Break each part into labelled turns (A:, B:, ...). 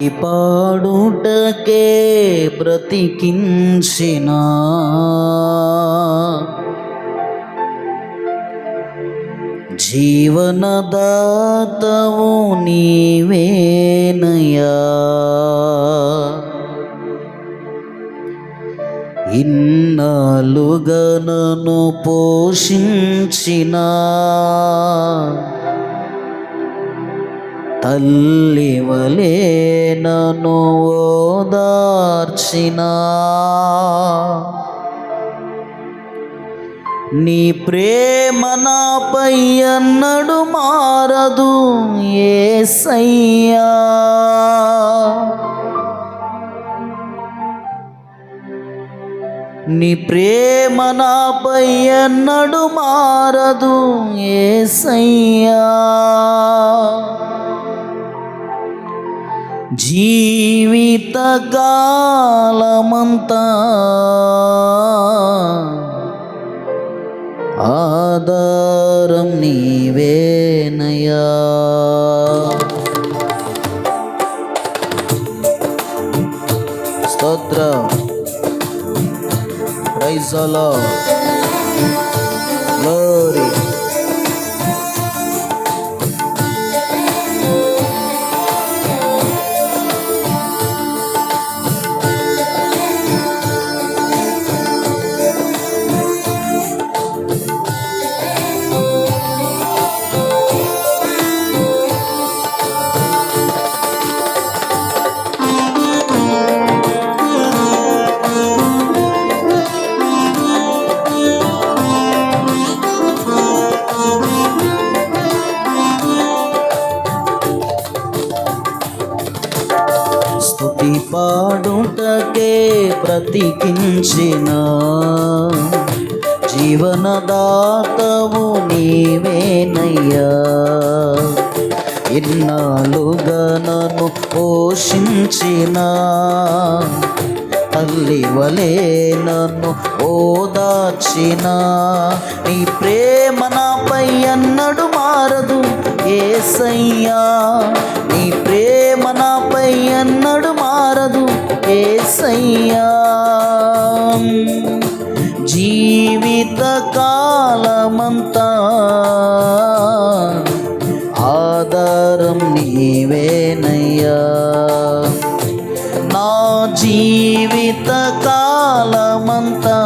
A: పాడుటకే బ్రతికించిన జీవనదాతవు నీవేనయ్యా. ఇన్నాళ్ళుగా నన్ను పోషించిన తల్లి వలె నన్ను ఓదార్చిన నీ ప్రేమ నాపై ఎన్నడూ మారదు యేసయ్యా. నీ ప్రేమ నాపై ఎన్నడూ మారదు యేసయ్యా. జీవితకాలమంతా ఆధారం నీవేనయ్యా. స్తోత్రం. Praise the Lord. గ్లోరీ. స్తుతి పాడుటకే బ్రతికించిన జీవనదాతవు నీవేనయ్యా. ఇన్నాళ్ళుగా నన్ను పోషించిన తల్లి వలె నన్ను ఓదార్చిన నీ ప్రేమ నాపై ఎన్నడూ మారదు యేసయ్యా. నీ ప్రేమ నాపై ఎన్నడూ మారదు యేసయ్యా. జీవితకాలమంతా ఆధారం నీవేనయ్యా. నా జీవితకాలమంతా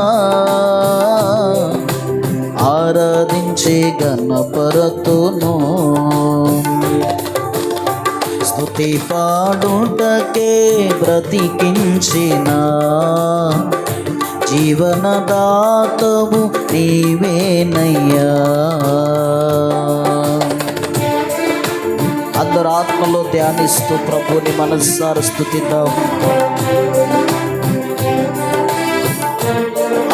A: ఆరాధించే గణపరతును. స్తుతి పాడుటకే బ్రతికించిన జీవనదాతవు నీవేనయ్యా. అందరు ఆత్మలో ధ్యానిస్తూ ప్రభుని మనస్సారా స్తుతిద్దాం.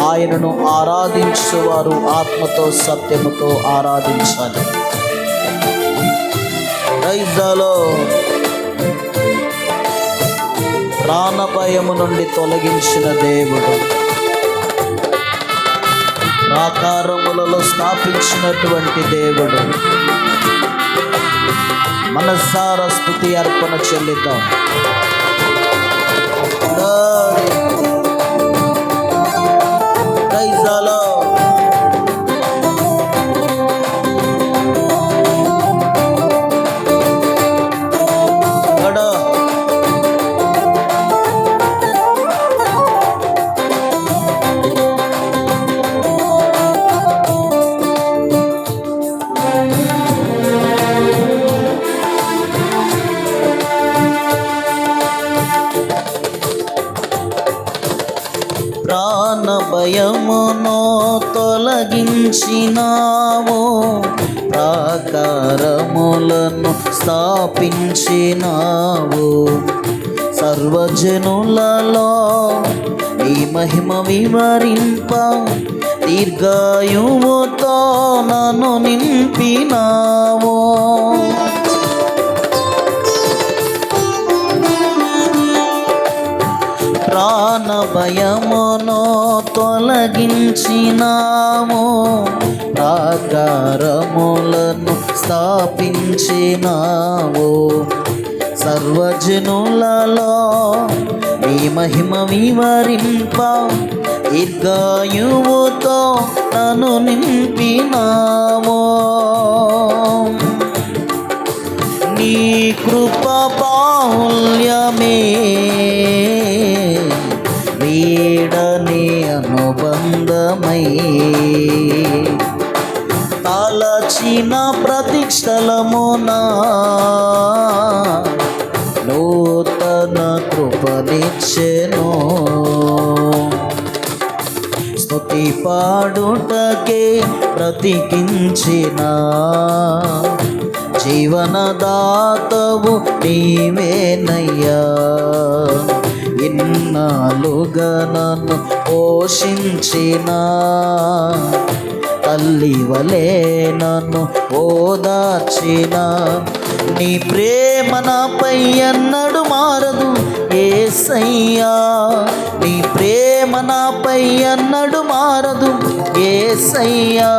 A: ఆయనను ఆరాధించువారు ఆత్మతో సత్యముతో ఆరాధించాలి. Praise the Lord. ప్రాణ భయము నుండి తొలగించిన దేవుడు, ప్రాకారములలో స్థాపించినటువంటి దేవుడు, మనసారా స్తుతి అర్పణ చెల్లిద్దాం. Praise the Lord. ప్రాణ భయమును తొలగించినావు, ప్రాకారములను స్థాపించినావు. సర్వజనులలో నీ మహిమ వివరింప దీర్ఘాయువుతో నన్ను నింపినావు. ప్రాణ భయమును తొలగించినాము, ప్రాకారములను స్థాపించినావు. సర్వజనులలో నీ మహిమ వివరింప దీర్ఘాయువుతో నన్ను నింపినామో. నీ కృప బాహుల్యమే వీడని అనుబంధమై తలచిన ప్రతిష్టలమునా నూతన కృపనిచ్చెను. స్తుతి పాడుటకే బ్రతికించిన జీవనదాతవు నీవేనయ్యా. ఇన్నాళ్ళుగా నన్ను పోషించిన తల్లి వలె నన్ను ఓదార్చిన నీ ప్రేమ నాపై ఎన్నడు మారదు యేసయ్యా. నీ ప్రేమ నాపై ఎన్నడు మారదు యేసయ్యా.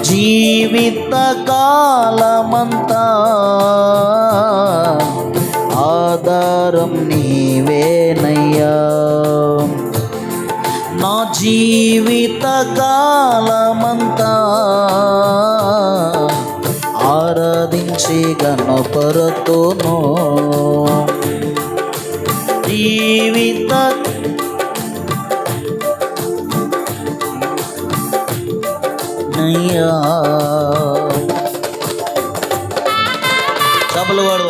A: జీవిత కాలమంతా ఆధారం నీవేనయ్యా. నా జీవిత కాలమంతా ఆరాధించి గణపరతును. జీవిత నయ్యా చపలు వాడు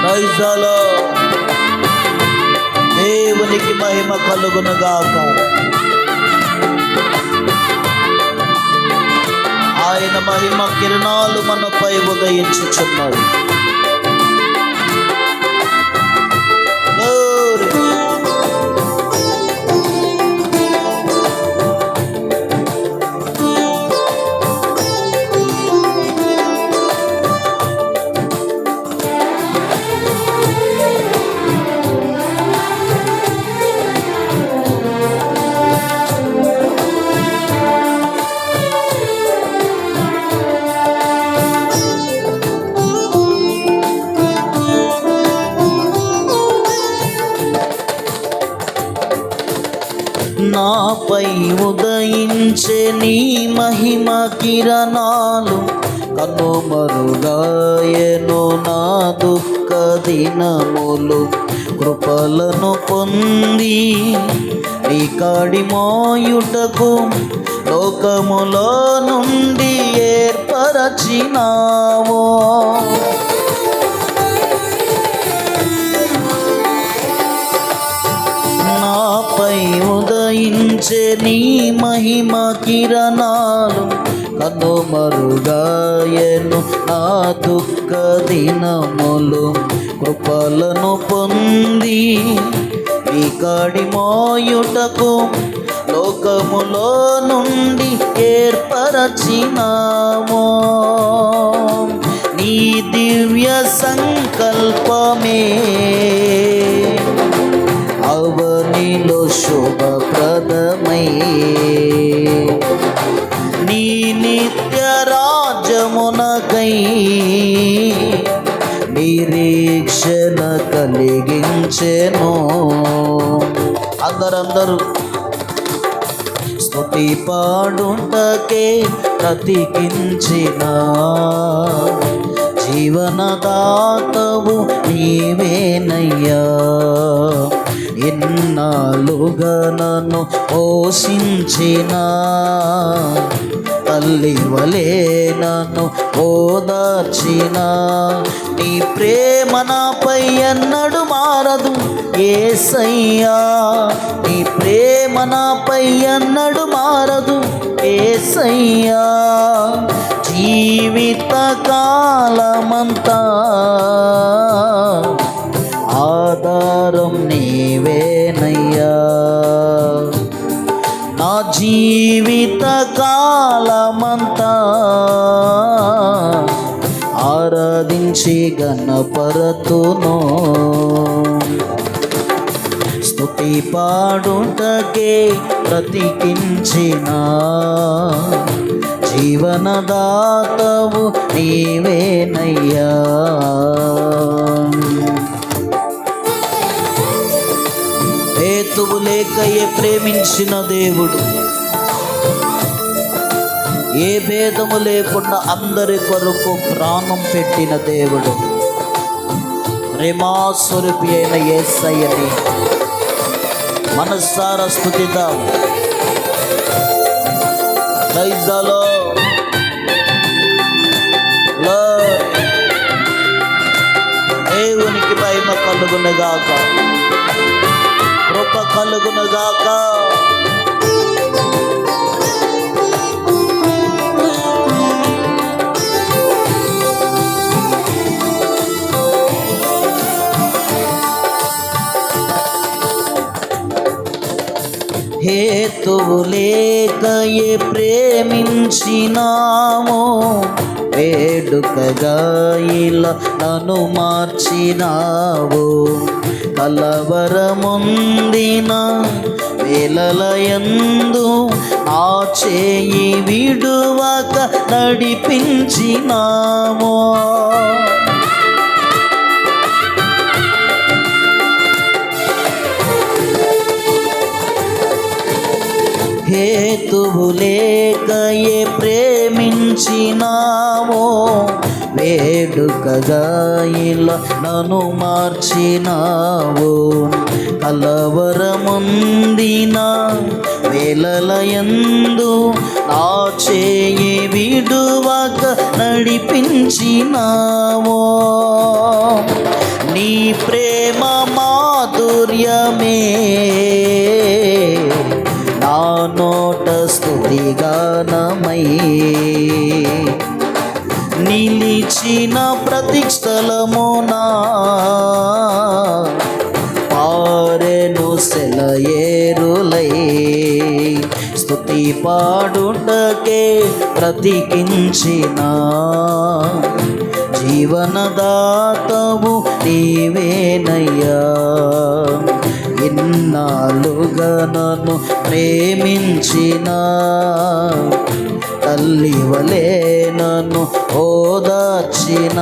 A: రైజాలో దేవునికి మహిమ కలుగునుగాక. ఆయన మహిమ కిరణాలు మనపై ఉదయించుచున్నాడు. నాపై ఉదయించే నీ మహిమ కిరణాలు కనుమరుగాయెను నా దుఃఖ దినములు. కృపలను పొంది నీ కాడి మోయుటకు లోకములో నుండి ఏర్పరచినావో. నాపై ఉదయించే నీ మహిమ కిరణాలు కనుమరుగాయెను నా దుఃఖ దినములు. కృపలను పొంది నీ కాడి మోయుటకు లోకములో నుండి ఏర్పరచినామో. నీ దివ్య సంకల్పమే అవనిలో శుభప్రదమై నీ నిత్య రాజ్యమునకై నిరీక్షణ కలిగించెను. అందరూ స్తుతి పాడుటకే బ్రతికించిన జీవనదాతవు నీవేనయ్యా. ఎన్నాళ్ళుగా నన్ను పోషించిన తల్లి వలె నన్ను ఓదార్చిన నీ ప్రేమ నాపై ఎన్నడు మారదు యేసయ్యా. నీ ప్రేమ నాపై ఎన్నడు మారదు యేసయ్యా. జీవిత కాలమంతా ఆధారం నీవేనయ్యా. నా జీవిత కాలమంతా ఆరాధించి గణపరతును. స్తుతి పాడుటకే బ్రతికించిన జీవనదాతవు నీవేనయ్యా. హేతువు లేకయే ప్రేమించిన దేవుడు, ఏ భేదము లేకుండా అందరి కొరకు ప్రాణం పెట్టిన దేవుడు, ప్రేమాస్వరూపి అయిన యేసయ్యని మనసారా స్తుతిద్దాం. Praise the lord. దేవునికి మహిమ కలుగునుగాక, కృప కలుగునుగాక. హేతువు లేకయే ప్రేమించినాము, వేడుకగా ఇలా నన్ను మార్చినావు. కలవరముందిన వేళలయందు ఆ చేయి విడువక నడిపించినాము. హేతువు లేకయే ప్రేమించినాము, వేడుకగా ఇలా నన్ను మార్చినావు. కలవరముందిన వేళలయందు నా చేయి విడువక నడిపించినావు. నీ ప్రేమ మాధుర్యమే నా నోట స్తుతిగానమై నిలిచిన ప్రతి స్థలమునా పారెను సెలయేరులై. స్తుతి పాడుటకే బ్రతికించిన జీవనదాతవు నీవేనయ్యా. ఇన్నాళ్ళుగా నన్ను ప్రేమించిన తల్లి వలె నన్ను ఓదార్చిన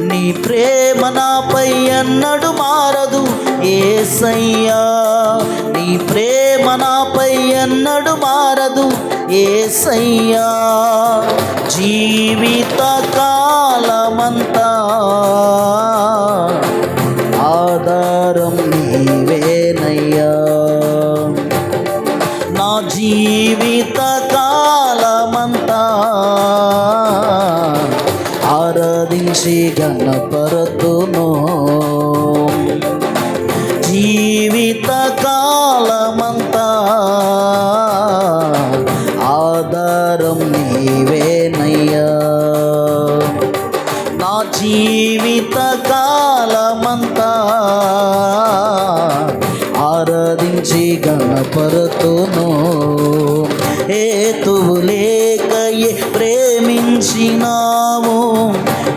A: నీ ప్రేమ నాపై అన్నడు మారదు యేసయ్యా. నీ ప్రేమ నాపై అన్నడు మారదు యేసయ్యా. జీవిత కాలమంతా ఆధారం నీవేనయ్యా. నా జీవిత కాలమంతా ఆరాధించి గణపరతును. జీవిత కాలమంతా ఆధారం నీవేనయ్యా. నా జీవిత కాలమంతా ఆరాధించి గణపరతును. హేతువు లేకయే ప్రేమించినావు,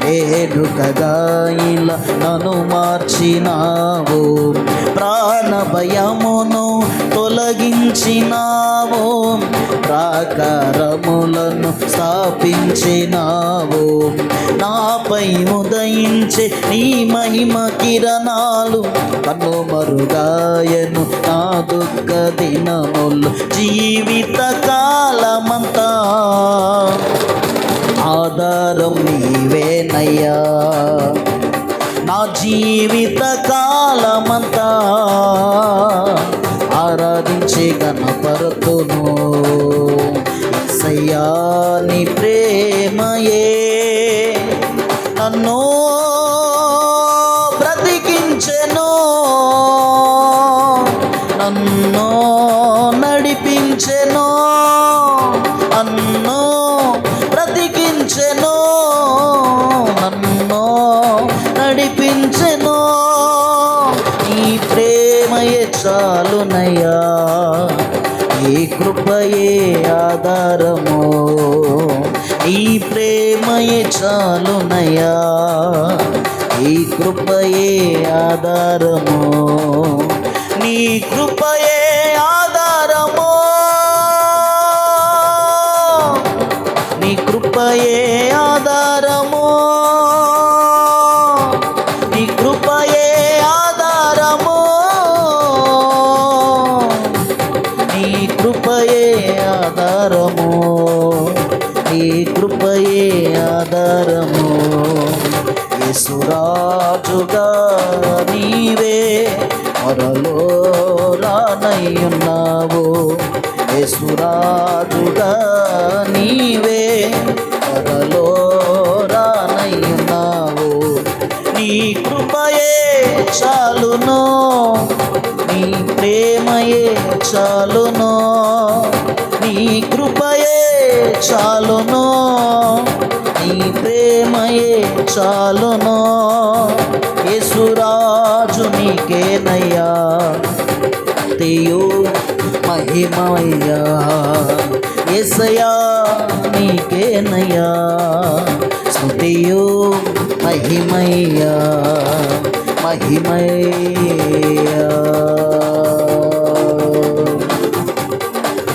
A: వేడుకగా ఇలా నన్ను మార్చినావు. ప్రాణ భయమును తొలగించినావు, ప్రాకారములను స్థాపించినావు. నాపై ఉదయించే నీ మహిమ కిరణాలు కన్నుమరుగాయను నా దుఃఖ దినములు. జీవిత కాలమంతా ఆధారం నీవేనయ్యా. నా జీవిత కాలమంతా ఆరాధించి గణపరతును. యేసయ్యా నీ ప్రేమయే నన్ను బ్రతికించెను, నన్ను నడిపించెను, నన్ను బ్రతికించెను, నన్ను నడిపించెను. ఈ ప్రేమయే చాలునయ్యా, ఈ కృపయే ఆధారము. ఈ ప్రేమయే చాలునయ్యా, ఈ కృపయే ఆధారము. నీ కృపయే ఆధారము. కృపయే ఆధారము, నీ కృపయే ఆధారము, నీ కృపయే ఆధారము, నీ కృపయే ఆధారము. యేసురాజుగా నీవే త్వరలో రానయ్యున్నావు, యేసురాజుగా నీవే త్వరలో రానయ్యున్నావు. నీ కృపయే చాలును, నీ ప్రేమయే చాలును, నీ కృపయే చాలును, నీ ప్రేమయే చాలును. యేసురాజు నీకేనయ్యా స్తుతియు మహిమయ్యా, యేసయ్యా నీకేనయ్యా స్తుతియు మహిమయ్యా, మహిమయ్యా.